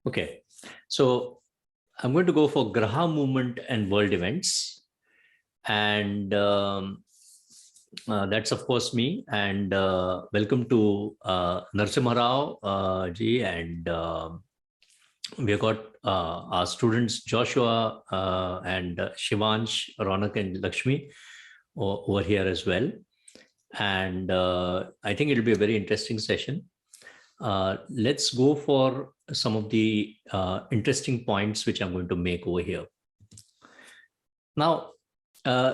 Okay, so I'm going to go for Graha movement and world events. And that's, of course, me. And welcome to Narasimha Rao ji. And we've got our students, Joshua and Shivansh, Ronak, and Lakshmi over here as well. And I think it'll be a very interesting session. Let's go for some of the interesting points which I'm going to make over here. Now,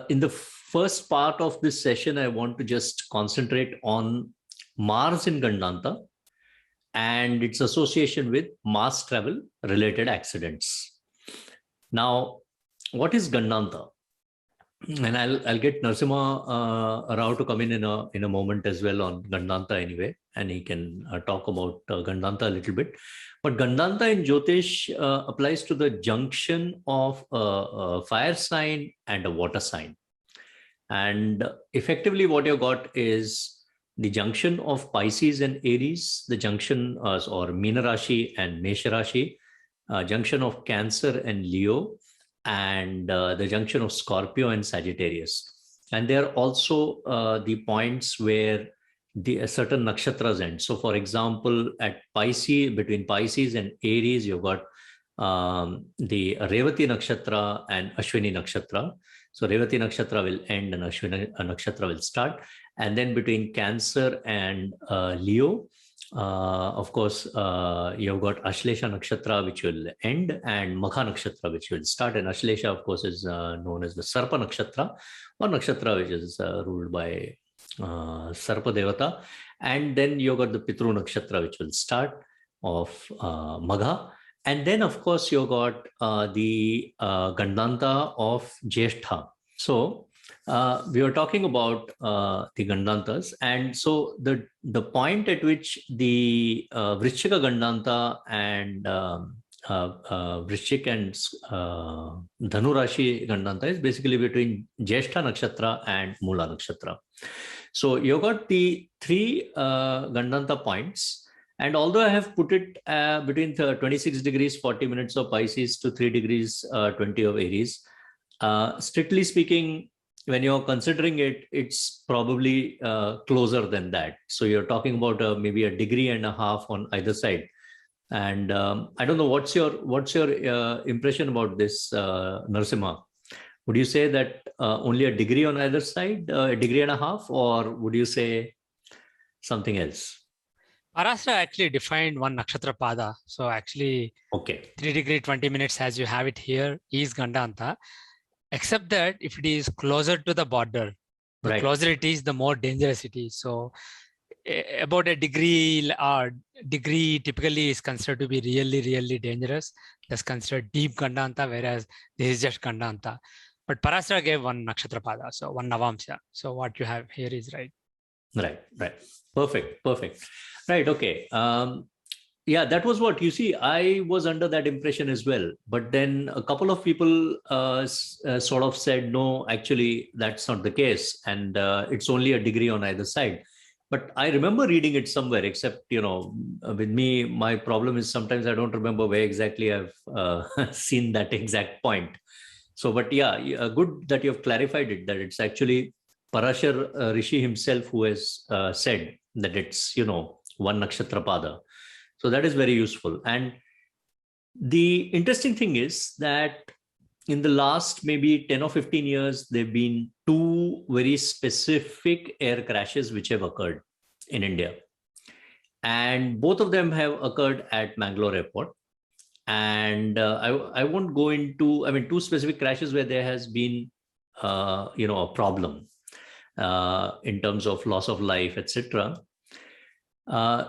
in the first part of this session, I want to just concentrate on Mars in Gandanta and its association with Mars travel related accidents. Now, what is Gandanta? And I'll get Narasimha Rao to come in a moment as well on Gandanta anyway, and he can talk about Gandanta a little bit. But Gandanta in Jyotish applies to the junction of a fire sign and a water sign. And effectively what you got is the junction of Pisces and Aries, the junction or Meena Rashi and Mesha Rashi, junction of Cancer and Leo, and the junction of Scorpio and Sagittarius. And there are also the points where the certain nakshatras end. So for example, at Pisces, between Pisces and Aries, you've got the Revati nakshatra and Ashwini nakshatra. So Revati nakshatra will end and Ashwini nakshatra will start. And then between Cancer and Leo, of course, you've got Ashlesha nakshatra, which will end, and Magha nakshatra, which will start. And Ashlesha, of course, is known as the Sarpa nakshatra, or nakshatra which is ruled by Sarpa Devata. And then you've got the Pitru nakshatra, which will start of Magha. And then, of course, you've got the Gandanta of Jeshtha. So we were talking about the Gandantas, and so the point at which the Vrishchika Gandanta and Vrishchik and Dhanu Rashi Gandanta is basically between Jeshtha Nakshatra and Mula Nakshatra. So you've got the three Gandanta points. And although I have put it between 26 degrees 40 minutes of Pisces to 3 degrees 20 of Aries, strictly speaking, when you're considering it, it's probably closer than that. So you're talking about maybe a degree and a half on either side. And I don't know, what's your impression about this, Narasimha? Would you say that only a degree on either side, a degree and a half, or would you say something else? Parasra actually defined one nakshatra pada. So actually, okay, 3 degree 20 minutes as you have it here is Gandanta. Except that if it is closer to the border, the right, closer it is, the more dangerous it is. So about a degree typically is considered to be really, really dangerous. That's considered deep Gandanta, whereas this is just Gandanta. But Parasra gave one nakshatra pada, so one Navamsha. So what you have here is right. Right. Perfect. Right. Okay. Yeah, that was what you see. I was under that impression as well. But then a couple of people sort of said, no, actually, that's not the case. And it's only a degree on either side. But I remember reading it somewhere, except, with me, my problem is sometimes I don't remember where exactly I've seen that exact point. So, but yeah, good that you've clarified it, that it's actually Parashar Rishi himself who has said that it's, one nakshatra pada. So that is very useful. And the interesting thing is that in the last maybe 10 or 15 years, there have been two very specific air crashes which have occurred in India. And both of them have occurred at Mangalore airport. And I won't go into, two specific crashes where there has been, a problem in terms of loss of life, etc.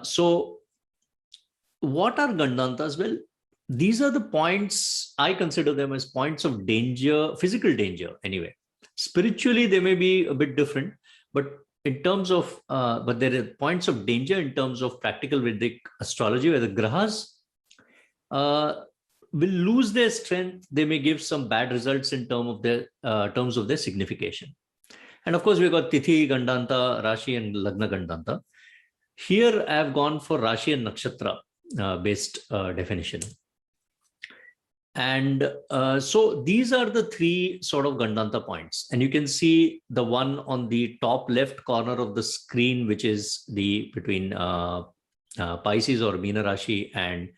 So what are Gandantas? Well, these are the points, I consider them as points of danger, physical danger anyway. Spiritually, they may be a bit different, but in terms of, but there are points of danger in terms of practical Vedic astrology, where the grahas will lose their strength. They may give some bad results in terms of their signification. And of course, we've got Tithi Gandanta, Rashi and Lagna Gandanta. Here, I have gone for Rashi and Nakshatra based definition. And so these are the three sort of Gandanta points. And you can see the one on the top left corner of the screen, which is the between Pisces or Meena Rashi and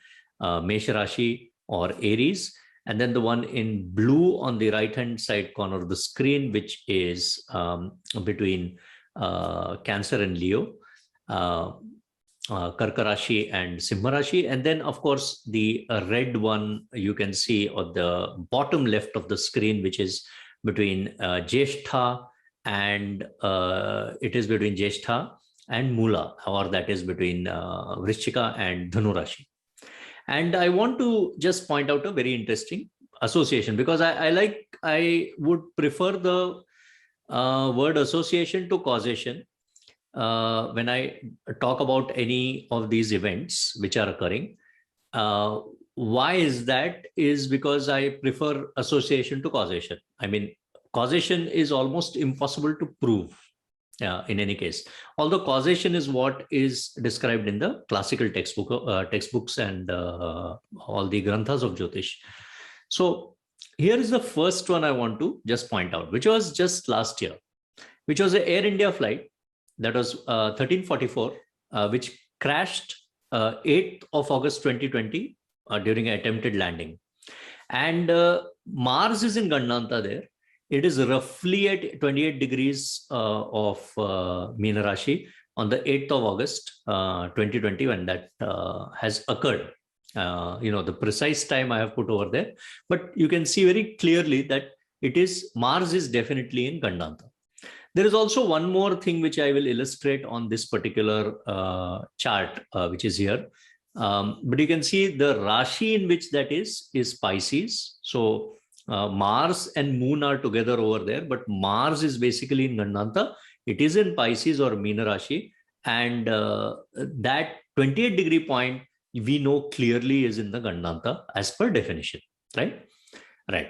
Mesha Rashi or Aries. And then the one in blue on the right-hand side corner of the screen, which is between Cancer and Leo. Karka Rashi and Simha Rashi. And then, of course, the red one you can see on the bottom left of the screen, which is between Jyeshtha and it is between Jyeshtha and Mula, or that is between Vrishchika and Dhanu Rashi. And I want to just point out a very interesting association, because I would prefer the word association to causation. When I talk about any of these events which are occurring. Why is that? Is because I prefer association to causation. I mean, causation is almost impossible to prove in any case, although causation is what is described in the classical textbooks and all the granthas of Jyotish. So here is the first one I want to just point out, which was just last year, which was an Air India flight. That was 1344, which crashed 8th of August 2020 during an attempted landing. And Mars is in Gandanta there. It is roughly at 28 degrees of Meena Rashi on the 8th of August 2020 when that has occurred. The precise time I have put over there, but you can see very clearly that Mars is definitely in Gandanta. There is also one more thing which I will illustrate on this particular chart, which is here. But you can see the Rashi in which that is Pisces. So Mars and Moon are together over there, but Mars is basically in Gandanta. It is in Pisces or Meena Rashi. And that 28 degree point, we know clearly is in the Gandanta as per definition, right? Right.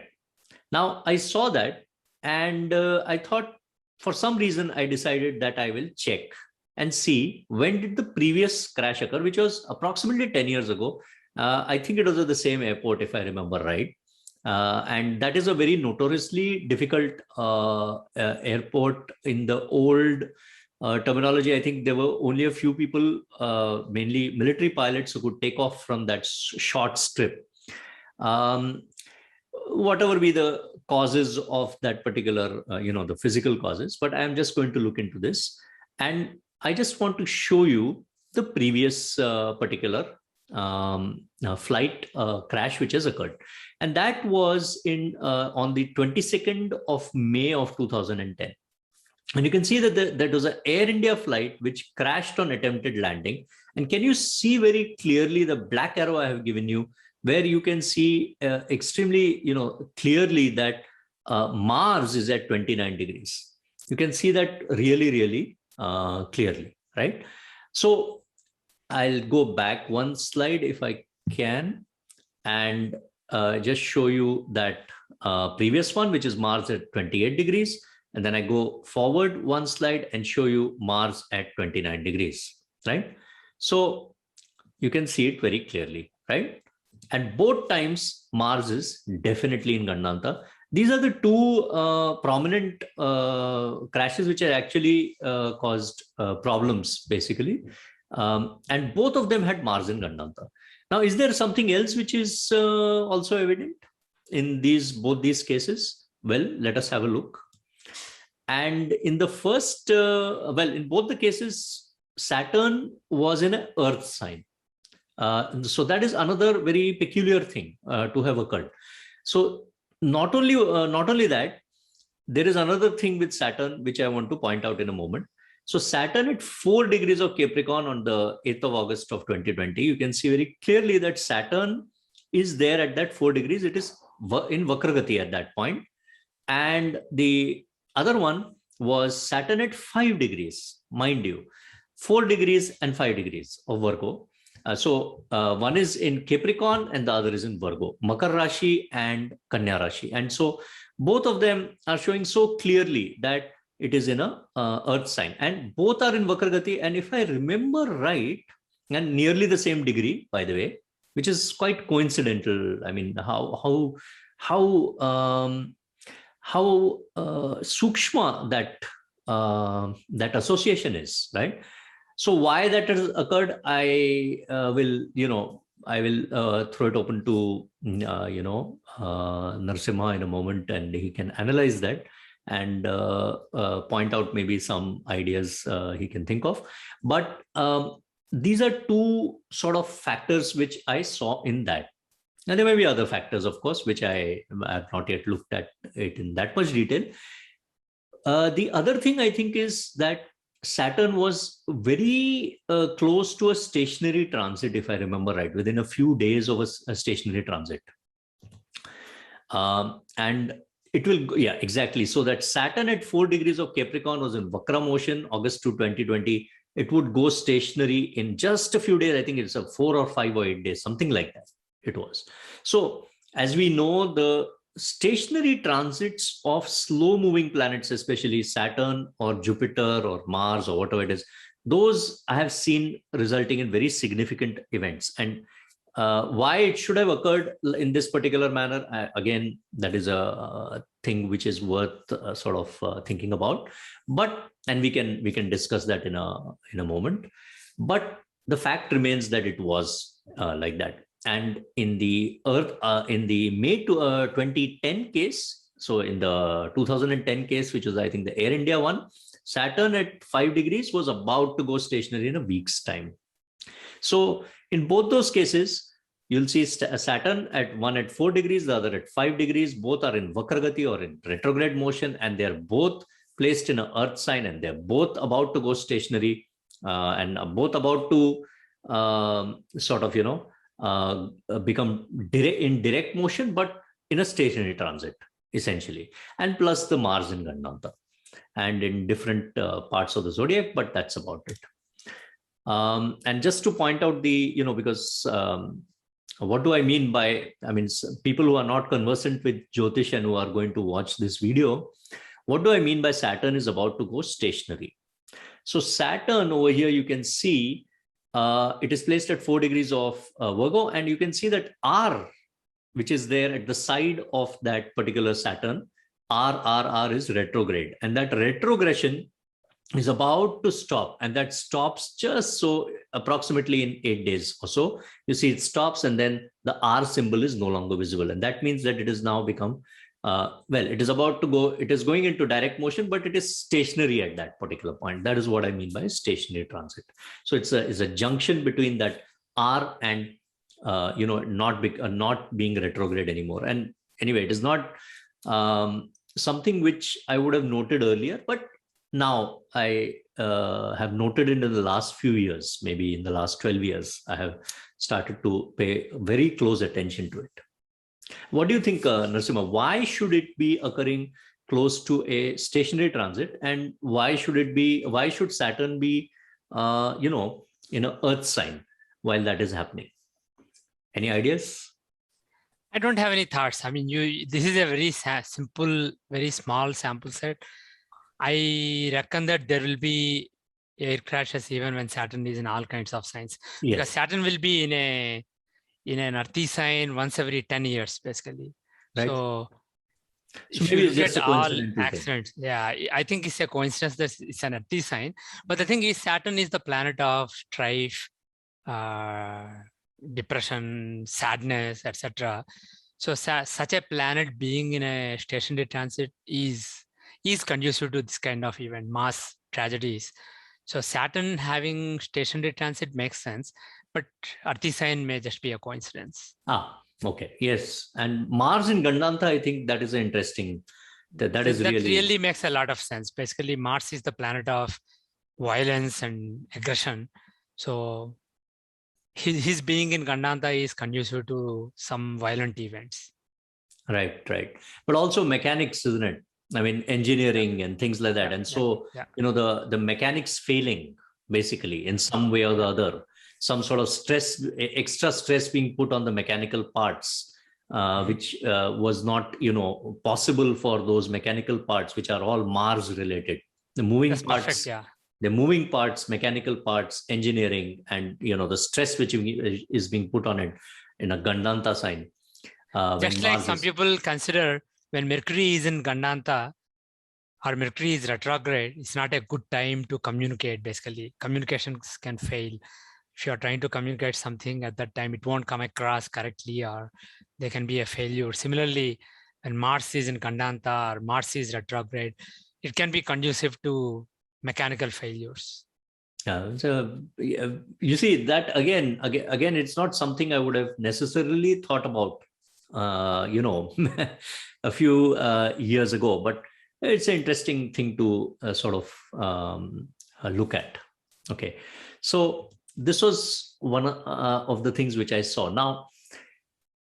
Now, I saw that and I thought, for some reason, I decided that I will check and see when did the previous crash occur, which was approximately 10 years ago. I think it was at the same airport, if I remember right. And that is a very notoriously difficult airport in the old terminology. I think there were only a few people, mainly military pilots, who could take off from that short strip. Whatever be the causes of that particular, the physical causes, but I am just going to look into this. And I just want to show you the previous particular flight crash which has occurred. And that was on the 22nd of May of 2010. And you can see that that was an Air India flight which crashed on attempted landing. And can you see very clearly the black arrow I have given you, where you can see extremely, clearly that Mars is at 29 degrees. You can see that really, really clearly, right? So I'll go back one slide if I can, and just show you that previous one, which is Mars at 28 degrees. And then I go forward one slide and show you Mars at 29 degrees, right? So you can see it very clearly, right? And both times Mars is definitely in Gandanta. These are the two prominent crashes which have actually caused problems, basically. And both of them had Mars in Gandanta. Now, is there something else which is also evident in both these cases? Well, let us have a look. And in the first, in both the cases, Saturn was in an Earth sign. So that is another very peculiar thing to have occurred. So not only that, there is another thing with Saturn which I want to point out in a moment. So Saturn at 4 degrees of Capricorn on the 8th of August of 2020, you can see very clearly that Saturn is there at that 4 degrees. It is in Vakragati at that point. And the other one was Saturn at 5 degrees, mind you, 4 degrees and 5 degrees of Virgo. So one is in Capricorn and the other is in Virgo, Makar Rashi and Kanya Rashi. And so both of them are showing so clearly that it is in a Earth sign, and both are in Vakragati. And if I remember right, and nearly the same degree, by the way, which is quite coincidental. I mean, how sukshma that association is, right? So why that has occurred, I will throw it open to Narasimha in a moment, and he can analyze that and point out maybe some ideas he can think of. But these are two sort of factors which I saw in that. And there may be other factors, of course, which I have not yet looked at it in that much detail. The other thing I think is that Saturn was very close to a stationary transit, if I remember right, within a few days of a stationary transit. And it will, yeah, exactly. So that Saturn at 4 degrees of Capricorn was in Vakra motion, August to 2020. It would go stationary in just a few days. I think it's a 4 or 5 or 8 days, something like that it was. So as we know, the stationary transits of slow moving planets, especially Saturn or Jupiter or Mars or whatever it is, those I have seen resulting in very significant events. And why it should have occurred in this particular manner, again, that is a thing which is worth sort of thinking about. But and we can discuss that in a moment. But the fact remains that it was like that. And in the Earth, in the May 2010 case, so in the 2010 case, which was I think the Air India one, Saturn at 5 degrees was about to go stationary in a week's time. So in both those cases, you'll see Saturn one at 4 degrees, the other at 5 degrees. Both are in Vakragati or in retrograde motion, and they're both placed in an Earth sign, and they're both about to go stationary and both about to sort of, become in direct motion, but in a stationary transit, essentially. And plus the Mars in Gandanta and in different parts of the zodiac, but that's about it. And just to point out because what do I mean by, people who are not conversant with Jyotish and who are going to watch this video, what do I mean by Saturn is about to go stationary? So Saturn over here, you can see it is placed at 4 degrees of Virgo, and you can see that R, which is there at the side of that particular Saturn, R is retrograde, and that retrogression is about to stop, and that stops just so approximately in 8 days or so. You see it stops, and then the R symbol is no longer visible, and that means that it has now become it is about to go, it is going into direct motion, but it is stationary at that particular point. That is what I mean by stationary transit. So it's a junction between that R and not being retrograde anymore. And anyway, it is not something which I would have noted earlier, but now I have noted it in the last few years, maybe in the last 12 years, I have started to pay very close attention to it. What do you think, Narasimha? Why should it be occurring close to a stationary transit, and why should Saturn be, in an Earth sign while that is happening? Any ideas? I don't have any thoughts. This is a very simple, very small sample set. I reckon that there will be air crashes even when Saturn is in all kinds of signs. Yes. Because Saturn will be in an earthy sign once every 10 years, basically. Right. So maybe it's just all accidents. Yeah, I think it's a coincidence that it's an earthy sign. But the thing is, Saturn is the planet of strife, depression, sadness, etc. So such a planet being in a stationary transit is conducive to this kind of event, mass tragedies. So Saturn having stationary transit makes sense, but earthy sign may just be a coincidence. Okay. Yes. And Mars in Gandanta, I think that is interesting. That really makes a lot of sense. Basically, Mars is the planet of violence and aggression. So his being in Gandanta is conducive to some violent events. Right. But also mechanics, isn't it? Engineering and things like that. And so, the mechanics failing, basically, in some way or the other, some sort of extra stress being put on the mechanical parts, which was not, possible for those mechanical parts, which are all Mars related. The moving parts, the moving parts, mechanical parts, engineering, and, the stress which is being put on it. in a Gandanta sign. Just like some people consider when Mercury is in Gandanta or Mercury is retrograde, it's not a good time to communicate. Basically, communications can fail. If you are trying to communicate something at that time, it won't come across correctly or there can be a failure. Similarly, when Mars is in Gandanta or Mars is retrograde, it can be conducive to mechanical failures. So you see that again, it's not something I would have necessarily thought about, a few years ago, but it's an interesting thing to sort of look at. Okay, so this was one of the things which I saw. Now,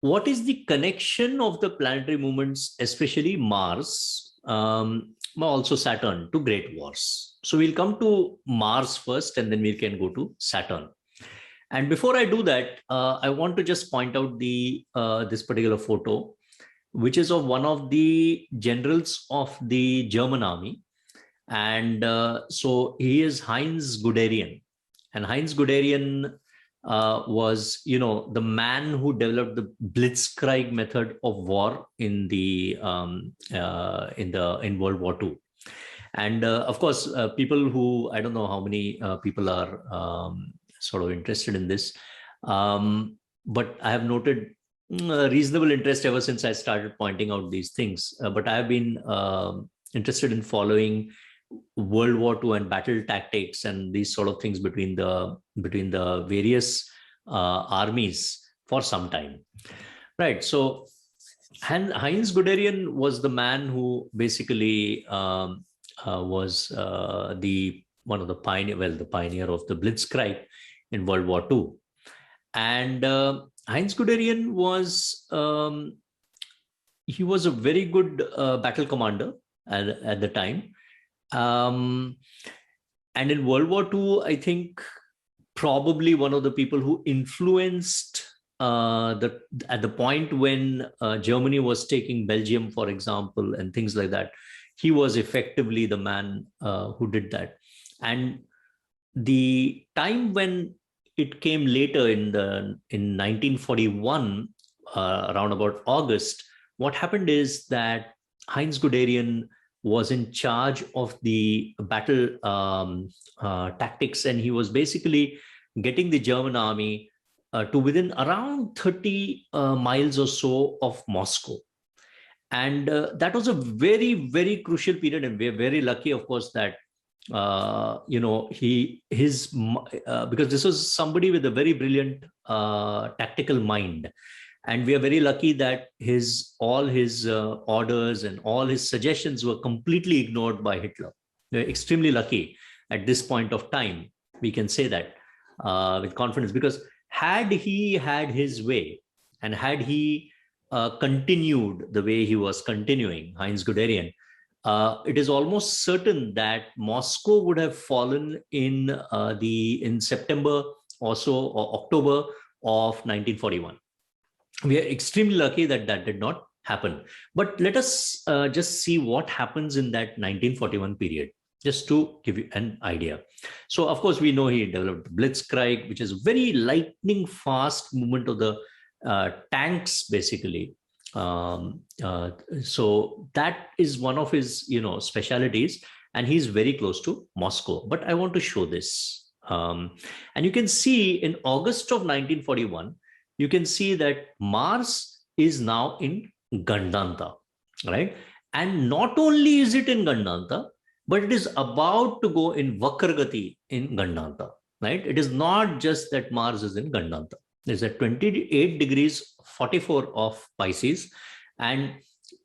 what is the connection of the planetary movements, especially Mars, also Saturn, to great wars? So we'll come to Mars first, and then we can go to Saturn. And before I do that, I want to just point out this particular photo, which is of one of the generals of the German army. And so he is Heinz Guderian. And Heinz Guderian was, the man who developed the Blitzkrieg method of war in World War II. And of course, people who, I don't know how many people are sort of interested in this, but I have noted reasonable interest ever since I started pointing out these things. But I have been interested in following World War II and battle tactics and these sort of things between the various armies for some time, right? So Heinz Guderian was the man who basically was the pioneer of the Blitzkrieg in World War II. And Heinz Guderian was he was a very good battle commander at the time. And in World War II, I think probably one of the people who influenced at the point when Germany was taking Belgium, for example, and things like that. He was effectively the man who did that. And the time when it came later in 1941, around about August, what happened is that Heinz Guderian was in charge of the battle tactics, and he was basically getting the German army to within around 30 miles or so of Moscow. And that was a very, very crucial period, and we're very lucky, of course, that because this was somebody with a very brilliant tactical mind, and we are very lucky that all his orders and all his suggestions were completely ignored by Hitler. We're extremely lucky at this point of time. We can say that with confidence, because had he had his way and had he continued the way he was continuing, Heinz Guderian, it is almost certain that Moscow would have fallen in September or so, or October of 1941. We are extremely lucky that that did not happen. But let us just see what happens in that 1941 period, just to give you an idea. So, of course, we know he developed Blitzkrieg, which is very lightning fast movement of the tanks, basically. So that is one of his, specialities, and he's very close to Moscow. But I want to show this. And you can see in August of 1941, you can see that Mars is now in Gandanta, right? And not only is it in Gandanta, but it is about to go in Vakragati in Gandanta, right? It is not just that Mars is in Gandanta. There's a 28 degrees 44 of Pisces, and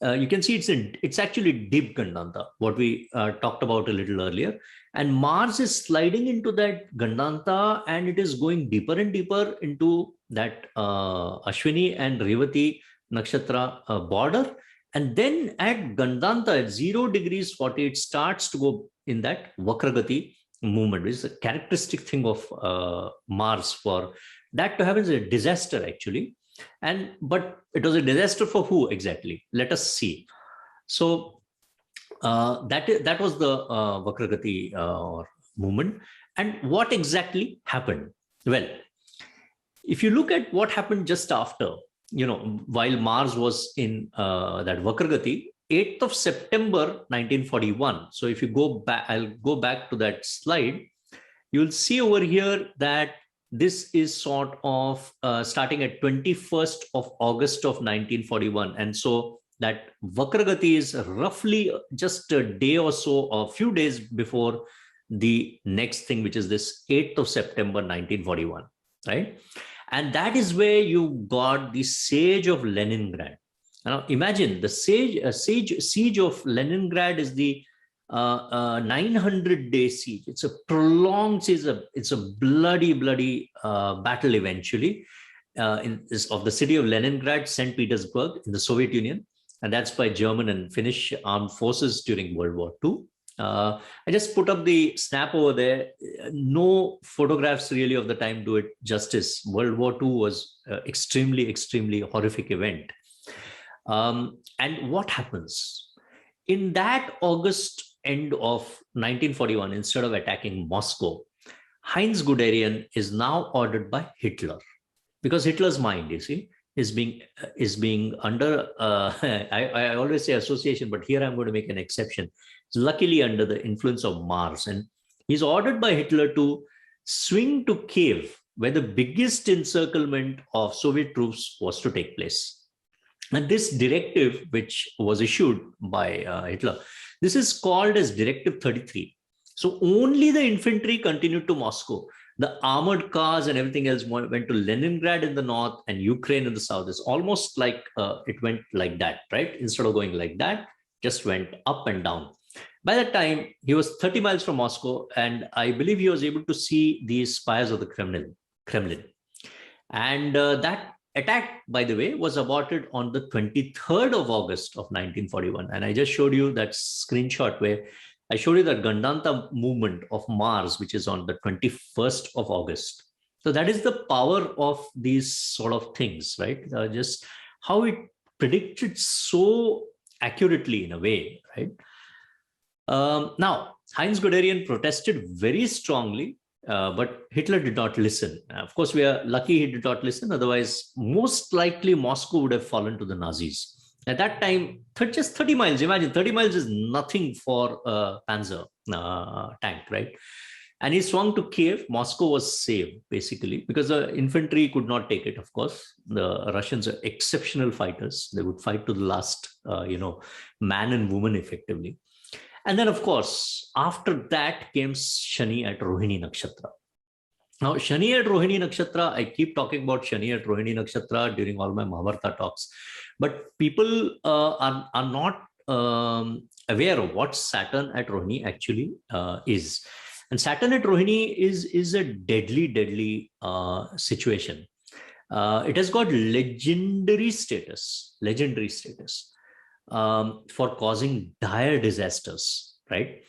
you can see it's actually deep Gandanta, what we talked about a little earlier. And Mars is sliding into that Gandanta, and it is going deeper and deeper into that Ashwini and Revati nakshatra border. And then at Gandanta, at 0 degrees 40, it starts to go in that Vakragati movement, which is a characteristic thing of Mars. For that to happen is a disaster, actually. But it was a disaster for who exactly? Let us see. So that was the Vakragati movement. And what exactly happened? Well, If you look at what happened just after, while Mars was in that Vakragati, 8th of September 1941. So if you go back, I'll go back to that slide. You'll see over here that this is sort of starting at 21st of August of 1941. And so that Vakragati is roughly just a day or so, a few days before the next thing, which is this 8th of September 1941, right? And that is where you got the siege of Leningrad. Now imagine the siege of Leningrad is the 900-day siege. It's a prolonged siege. It's a bloody battle eventually of the city of Leningrad, St. Petersburg in the Soviet Union. And that's by German and Finnish armed forces during World War II. I just put up the snap over there. No photographs really of the time do it justice. World War II was extremely horrific event. And what happens? In that August end of 1941, instead of attacking Moscow, Heinz Guderian is now ordered by Hitler, because Hitler's mind, you see, is being under, I always say association, but here I'm going to make an exception. It's luckily under the influence of Mars. And he's ordered by Hitler to swing to Kiev, where the biggest encirclement of Soviet troops was to take place. And this directive, which was issued by Hitler, this is called as Directive 33. So only the infantry continued to Moscow. The armored cars and everything else went to Leningrad in the north and Ukraine in the south. It's almost like it went like that, right? Instead of going like that, just went up and down. By that time, he was 30 miles from Moscow, and I believe he was able to see the spires of the Kremlin. And that attack, by the way, was aborted on the 23rd of August of 1941. And I just showed you that screenshot where I showed you that Gandanta movement of Mars, which is on the 21st of August. So that is the power of these sort of things, right? Just how it predicted so accurately in a way, right? Now, Heinz Guderian protested very strongly, but Hitler did not listen. Of course, we are lucky he did not listen. Otherwise, most likely Moscow would have fallen to the Nazis. At that time, just 30 miles, imagine 30 miles is nothing for a Panzer tank, right? And he swung to Kiev. Moscow was saved, basically, because the infantry could not take it, of course. The Russians are exceptional fighters. They would fight to the last, man and woman, effectively. And then, of course, after that came Shani at Rohini Nakshatra. Now, Shani at Rohini Nakshatra, I keep talking about Shani at Rohini Nakshatra during all my Mahabharata talks, but people are not aware of what Saturn at Rohini actually is. And Saturn at Rohini is a deadly situation. It has got legendary status for causing dire disasters, right?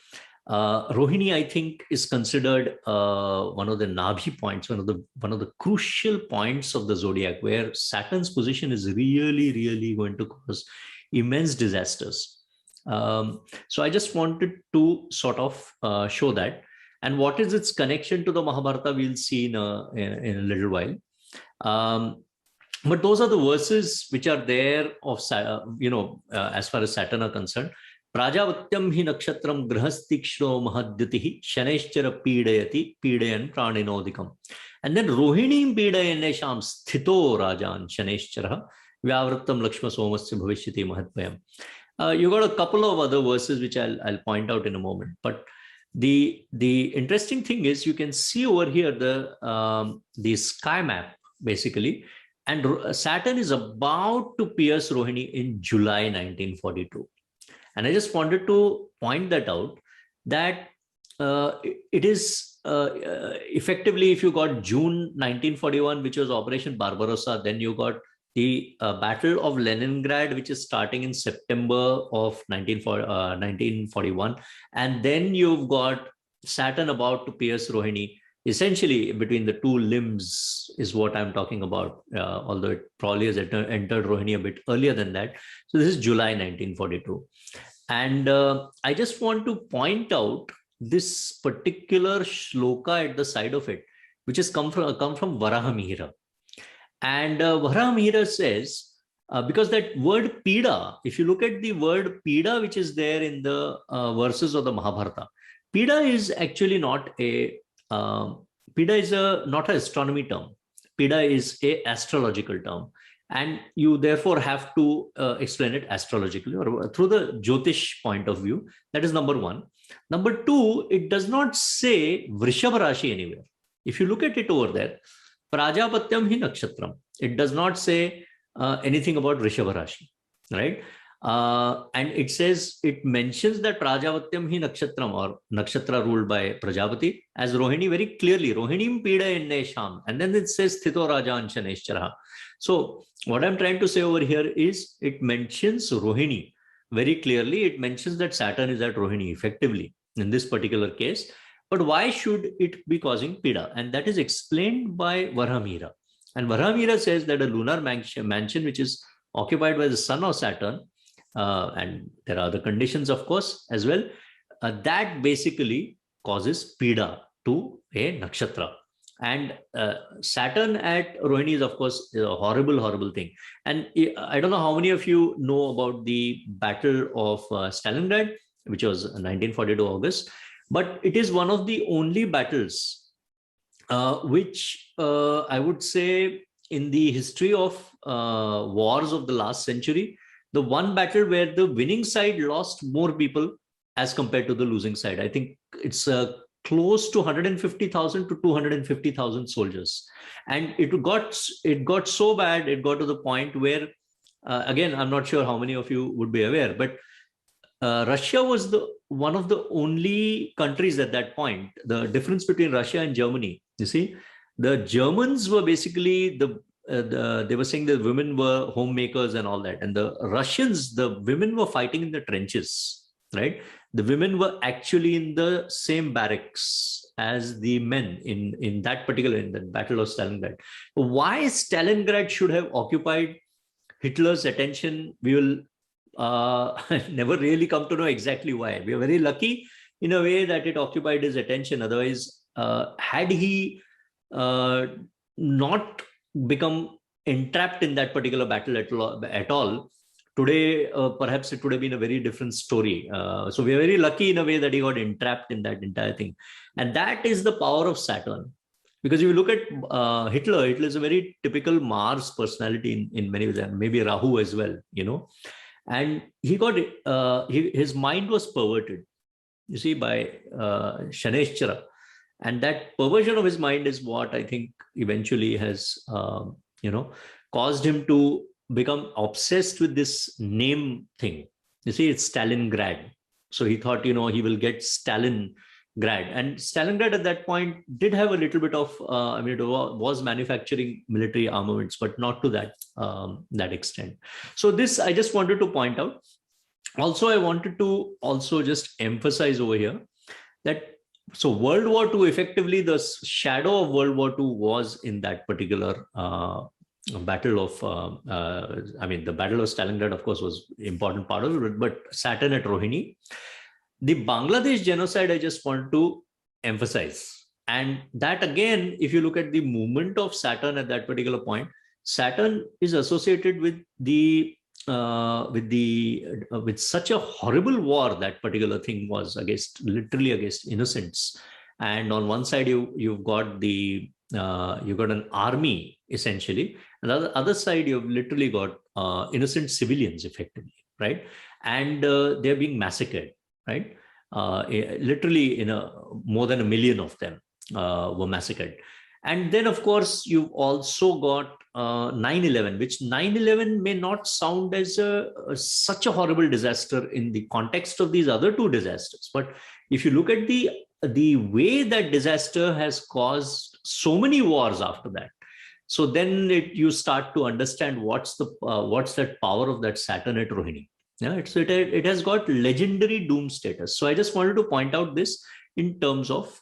Rohini, I think, is considered one of the Nabhi points, one of the crucial points of the zodiac, where Saturn's position is really going to cause immense disasters. So I just wanted to sort of show that. And what is its connection to the Mahabharata, we'll see in a little while. But those are the verses which are there of, as far as Saturn are concerned. Prajavatyam hi nakshatram grahastikshro mahadyatihi shaneshchara pidayati pidayan praninodikam. And then Rohinim pidayanesham sthito rajan shaneshchara vyavrattam lakshma somasya bhavishyati mahatmayam. You got a couple of other verses which I'll point out in a moment. But the interesting thing is, you can see over here the sky map, basically. And Saturn is about to pierce Rohini in July 1942. And I just wanted to point that out, that it is effectively, if you got June 1941, which was Operation Barbarossa, then you got the Battle of Leningrad, which is starting in September of 1941. And then you've got Saturn about to pierce Rohini. Essentially, between the two limbs is what I'm talking about, although it probably has entered Rohini a bit earlier than that. So this is July 1942. And I just want to point out this particular shloka at the side of it, which has come from Varaha Mihira. And Varamihira says, because that word Pida, if you look at the word Pida, which is there in the verses of the Mahabharata, Pida is actually not a, Pida is not an astronomy term. Pida is a astrological term. And you therefore have to explain it astrologically or through the Jyotish point of view. That is number one. Number two, it does not say Vrishabha Rashi anywhere. If you look at it over there, Prajapatyam hi nakshatram. It does not say anything about Vrishabha Rashi, right? And it says, it mentions that Prajapatyam hi nakshatram, or nakshatra ruled by Prajapati, as Rohini very clearly, Rohinim pida enne sham. And then it says Sthito Rajan Shaneshchara. So what I'm trying to say over here is, it mentions Rohini very clearly. It mentions that Saturn is at Rohini effectively in this particular case. But why should it be causing Pida? And that is explained by Varamihira. And Varamihira says that a lunar mansion which is occupied by the sun or Saturn, and there are other conditions, of course, as well, that basically causes Pida to a nakshatra. And Saturn at Rohini is, of course, a horrible, horrible thing. And I don't know how many of you know about the Battle of Stalingrad, which was 1942 August. But it is one of the only battles which I would say in the history of wars of the last century, the one battle where the winning side lost more people as compared to the losing side. I think it's close to 150,000 to 250,000 soldiers. And it got so bad, it got to the point where, again, I'm not sure how many of you would be aware, but Russia was one of the only countries at that point. The difference between Russia and Germany, you see, the Germans were basically they were saying that women were homemakers and all that, and the Russians, the women were fighting in the trenches, right? The women were actually in the same barracks as the men in that particular, in the Battle of Stalingrad. Why Stalingrad should have occupied Hitler's attention, we will never really come to know exactly why. We are very lucky in a way that it occupied his attention. Otherwise, had he not become entrapped in that particular battle at all, today perhaps it would have been a very different story. So we are very lucky in a way that he got entrapped in that entire thing. And that is the power of Saturn. Because if you look at Hitler is a very typical Mars personality in many ways, and maybe Rahu as well, you know. And he got his mind was perverted, you see, by Shaneshchara. And that perversion of his mind is what I think eventually has, caused him to become obsessed with this name thing. You see, it's Stalingrad. So he thought, he will get Stalingrad. And Stalingrad at that point did have a little bit of, it was manufacturing military armaments, but not to that extent. So this, I just wanted to point out. Also, I wanted to also just emphasize over here that, so World War II, effectively, the shadow of World War II was in that particular battle of, the Battle of Stalingrad, of course, was an important part of it, but Saturn at Rohini. The Bangladesh genocide, I just want to emphasize. And that, again, if you look at the movement of Saturn at that particular point, Saturn is associated with with such a horrible war. That particular thing was literally against innocents. And on one side, you've got an army essentially, and on the other side, you've literally got innocent civilians effectively, right? And they're being massacred, right? Literally, more than 1 million of them were massacred. And then, of course, you've also got 9/11, which 9/11 may not sound as such a horrible disaster in the context of these other two disasters. But if you look at the way that disaster has caused so many wars after that, so then you start to understand what's that power of that Saturn at Rohini. Yeah, it has got legendary doom status. So I just wanted to point out this in terms of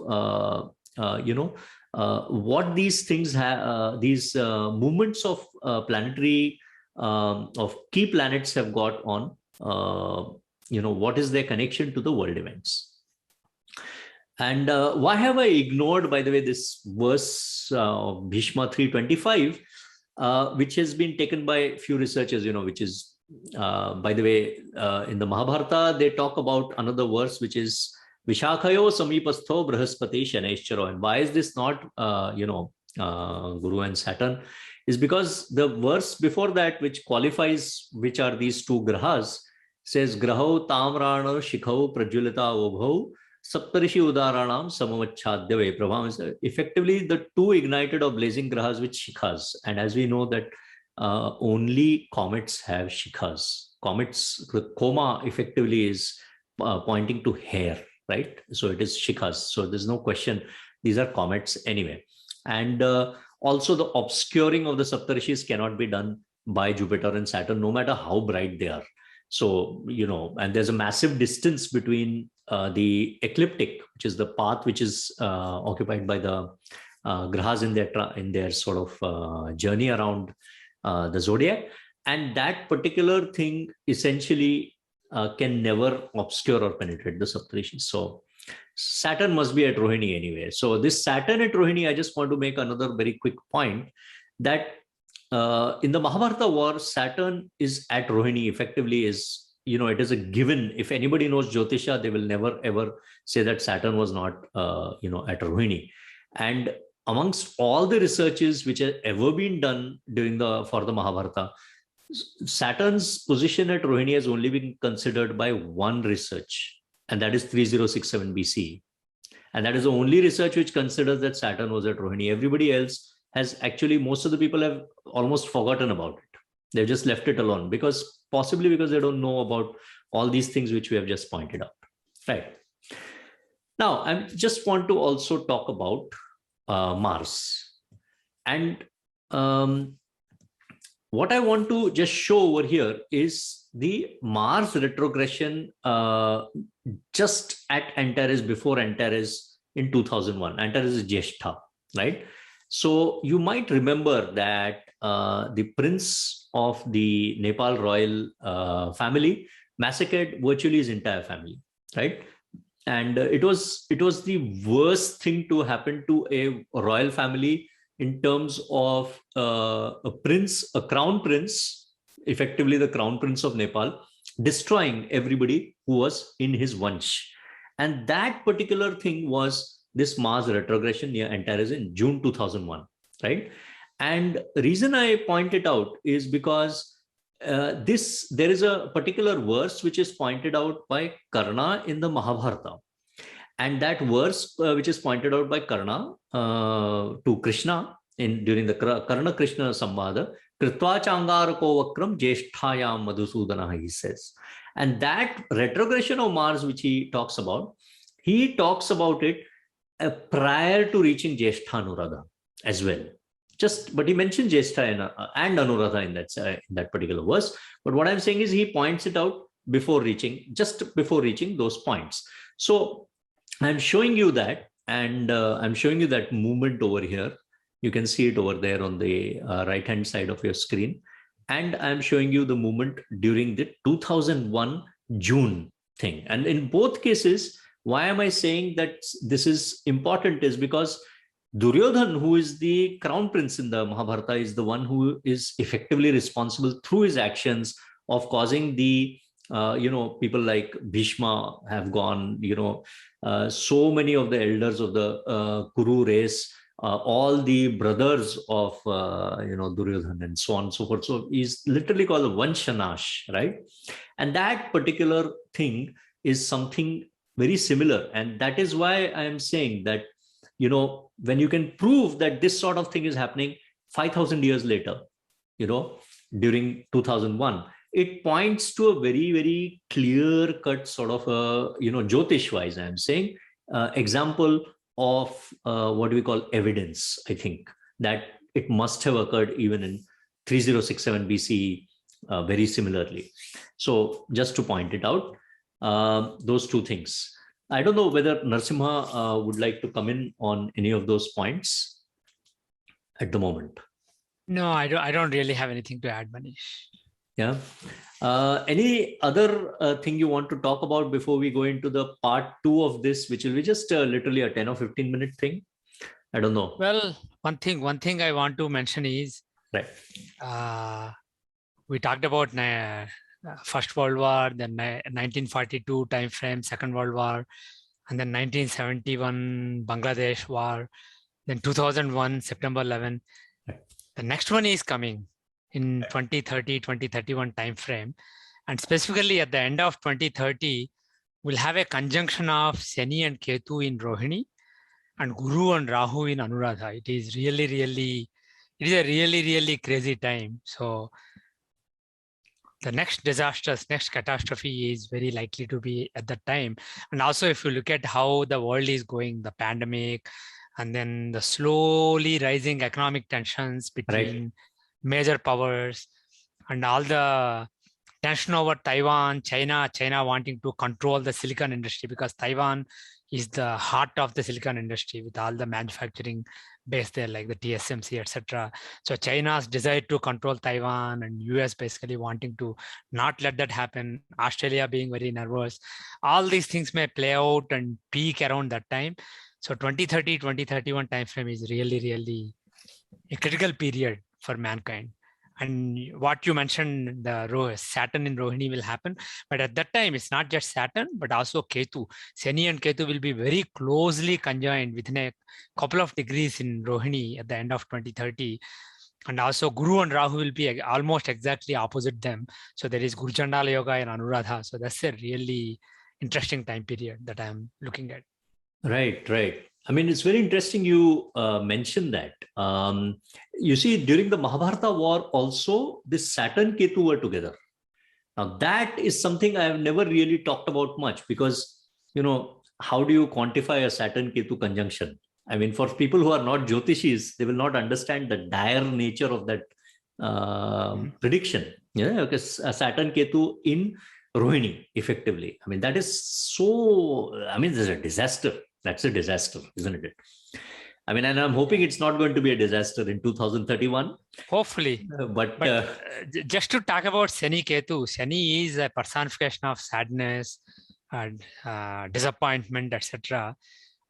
what these things have, these movements of planetary of key planets have got on, what is their connection to the world events. And why have I ignored, by the way, this verse Bhishma 3:25? which has been taken by a few researchers, which is, by the way, in the Mahabharata, they talk about another verse, which is Vishakhayo Samipastho Brahaspati Shaneshcharo. And why is this not, Guru and Saturn? Is because the verse before that, which qualifies which are these two grahas, says Graho Tamrana Shikhau Prajulita Obhau Saptarishi Udaranam Samavachadhyave Prabham. Effectively, the two ignited or blazing grahas with shikhas. And as we know that only comets have shikhas. Comets, the coma effectively is pointing to hair, right? So it is shikhas. So there's no question. These are comets anyway. And also the obscuring of the Saptarishis cannot be done by Jupiter and Saturn, no matter how bright they are. So, and there's a massive distance between the ecliptic, which is the path which is occupied by the grahas in their sort of journey around the zodiac, and that particular thing essentially can never obscure or penetrate the Saptarishis. So Saturn must be at Rohini anyway. So this Saturn at Rohini, I just want to make another very quick point that in the Mahabharata war, Saturn is at Rohini effectively is, it is a given. If anybody knows Jyotisha, they will never ever say that Saturn was not, at Rohini. And amongst all the researches which have ever been done for the Mahabharata, Saturn's position at Rohini has only been considered by one research, and that is 3067 BC. And that is the only research which considers that Saturn was at Rohini. Everybody else has actually, most of the people have almost forgotten about it. They've just left it alone possibly because they don't know about all these things which we have just pointed out. Right. Now, I just want to also talk about Mars. And what I want to just show over here is the Mars retrogression just at Antares, before Antares in 2001. Antares is Jyeshtha, right? So you might remember that the prince of the Nepal royal family massacred virtually his entire family, right? And it was the worst thing to happen to a royal family in terms of a crown prince, effectively the crown prince of Nepal, destroying everybody who was in his vansh. And that particular thing was this Mars retrogression near Antares in June 2001, right? And the reason I point it out is because there is a particular verse which is pointed out by Karna in the Mahabharata. And that verse, which is pointed out by Karna to Krishna during the Karna Krishna Samvada, Kritva Changarako Vakram Jyesthayam Madhusudana, he says. And that retrogression of Mars, which he talks about it prior to reaching Jyeshtha Anuradha as well. But he mentioned Jyeshtha and Anuradha in that particular verse. But what I'm saying is he points it out just before reaching those points. So I'm showing you that, and I'm showing you that movement over here. You can see it over there on the right-hand side of your screen. And I'm showing you the movement during the 2001 June thing. And in both cases, why am I saying that this is important is because Duryodhan, who is the crown prince in the Mahabharata, is the one who is effectively responsible through his actions of causing the, people like Bhishma have gone, so many of the elders of the Kuru race, all the brothers of, Duryodhan and so on and so forth. So he's literally called a Vanshanash, right? And that particular thing is something very similar. And that is why I am saying that, when you can prove that this sort of thing is happening 5,000 years later, during 2001, it points to a very, very clear-cut sort of, Jyotish-wise, I'm saying, example of what we call evidence, I think, that it must have occurred even in 3067 BC very similarly. So just to point it out, those two things. I don't know whether Narasimha would like to come in on any of those points at the moment. No, I don't really have anything to add, Manish. Yeah. Any other thing you want to talk about before we go into the part 2 of this, which will be just literally a 10 or 15 minute thing? I don't know. Well, one thing I want to mention is Right. We talked about First World War, then 1942 time frame, Second World War, and then 1971 Bangladesh War, then 2001 September 11. Right. The next one is coming in 2030, 2031 time frame. And specifically at the end of 2030, we'll have a conjunction of Shani and Ketu in Rohini and Guru and Rahu in Anuradha. It is a really crazy time. So the next disasters, next catastrophe is very likely to be at that time. And also, if you look at how the world is going, the pandemic, and then the slowly rising economic tensions between major powers, and all the tension over Taiwan, China wanting to control the silicon industry, because Taiwan is the heart of the silicon industry with all the manufacturing base there, like the TSMC, etc. So China's desire to control Taiwan, and US basically wanting to not let that happen, Australia being very nervous. All these things may play out and peak around that time. So 2030, 2031 timeframe is really a critical period for mankind. And what you mentioned, the Saturn in Rohini will happen. But at that time, it's not just Saturn, but also Ketu. Shani and Ketu will be very closely conjoined within a couple of degrees in Rohini at the end of 2030. And also Guru and Rahu will be almost exactly opposite them. So there is Guru Chandala Yoga and Anuradha. So that's a really interesting time period that I'm looking at. Right. I mean, it's very interesting you mentioned that. You see, during the Mahabharata war also, this Saturn Ketu were together. Now, that is something I have never really talked about much, because, how do you quantify a Saturn Ketu conjunction? I mean, for people who are not Jyotishis, they will not understand the dire nature of that prediction. Yeah, because Saturn Ketu in Rohini, effectively. I mean, that is so, there's a disaster. That's a disaster, isn't it? I mean, and I'm hoping it's not going to be a disaster in 2031. Hopefully. But just to talk about Shani Ketu, Shani is a personification of sadness and disappointment, etc.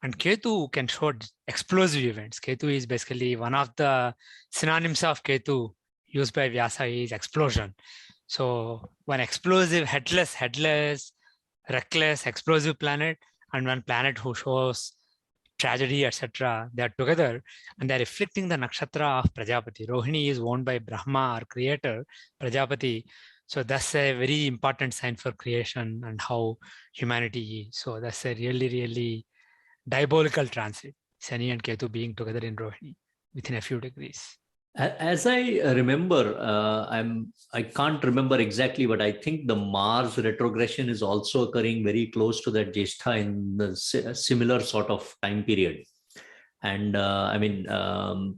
And Ketu can show explosive events. Ketu is basically one of the synonyms of Ketu used by Vyasa is explosion. So one explosive, headless, reckless, explosive planet, and one planet who shows tragedy, etc., they are together and they are reflecting the nakshatra of Prajapati. Rohini is owned by Brahma, our creator, Prajapati. So that's a very important sign for creation and how humanity is. So that's a really diabolical transit, Shani and Ketu being together in Rohini within a few degrees. As I remember, I can't remember exactly, but I think the Mars retrogression is also occurring very close to that Jyeshtha in the similar sort of time period. And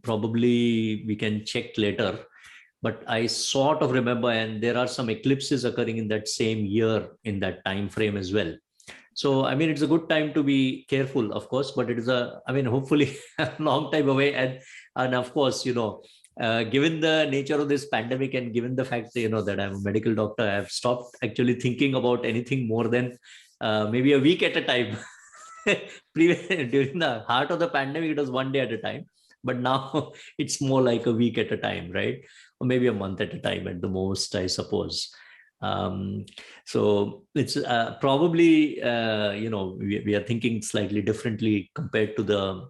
probably we can check later, but I sort of remember, and there are some eclipses occurring in that same year in that time frame as well. So, it's a good time to be careful, of course, but it is hopefully a long time away. And of course, given the nature of this pandemic and given the fact that I'm a medical doctor, I have stopped actually thinking about anything more than maybe a week at a time. During the heart of the pandemic, it was one day at a time, but now it's more like a week at a time, right? Or maybe a month at a time at the most, I suppose. So it's probably we are thinking slightly differently compared to the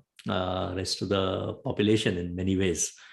rest of the population in many ways.